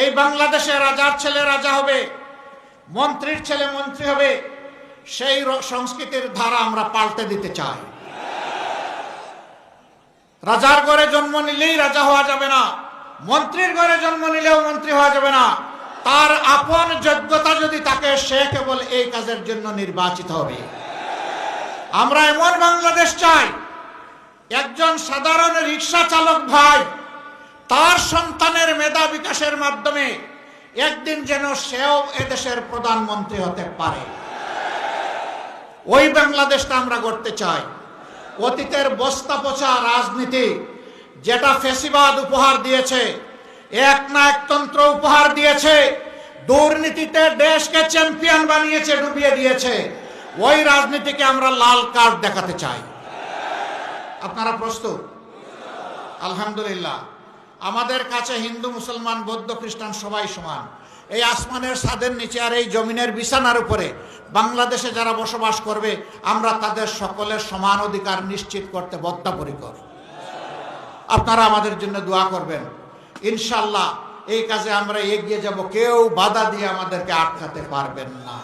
এই বাংলাদেশে রাজার ছেলে রাজা হবে, মন্ত্রীর ছেলে মন্ত্রী হবে, সেই সংস্কৃতির ধারা আমরা পাল্টে দিতে চাই। রাজার ঘরে জন্ম নিলেই রাজা হওয়া যাবে না, মন্ত্রীর ঘরে জন্ম নিলেও মন্ত্রী হওয়া যাবে না। তার আপন যোগ্যতা যদি থাকে, সে কেবল এই কাজের জন্য নির্বাচিত হবে। আমরা এমন বাংলাদেশ চাই, একজন সাধারণ রিক্সা চালক ভাই তার সন্তানের মেধা বিকাশের মাধ্যমে একদিন যেন সেও এদেশের প্রধানমন্ত্রী হতে পারে। ওই বাংলাদেশটা আমরা গড়তে চাই। অতীতের বস্তা পচা রাজনীতি, যেটা ফ্যাসিবাদ উপহার দিয়েছে, এক না একতন্ত্র উপহার দিয়েছে, দুর্নীতিতে দেশকে চ্যাম্পিয়ন বানিয়েছে, ডুবিয়ে দিয়েছে, ওই রাজনীতিকে আমরা লাল কার্ড দেখাতে চাই। আপনারা প্রস্তুত? আলহামদুলিল্লাহ। আমাদের কাছে হিন্দু, মুসলমান, বৌদ্ধ, খ্রিস্টান সবাই সমান। এই আসমানের ছাদের নিচে আর এই জমিনের বিছানার উপরে বাংলাদেশে যারা বসবাস করবে, আমরা তাদের সকলের সমান অধিকার নিশ্চিত করতে বদ্ধপরিকর। আপনারা আমাদের জন্য দোয়া করবেন। ইনশাআল্লাহ এই কাজে আমরা এগিয়ে যাব, কেউ বাধা দিয়ে আমাদেরকে আটকাতে পারবেন না।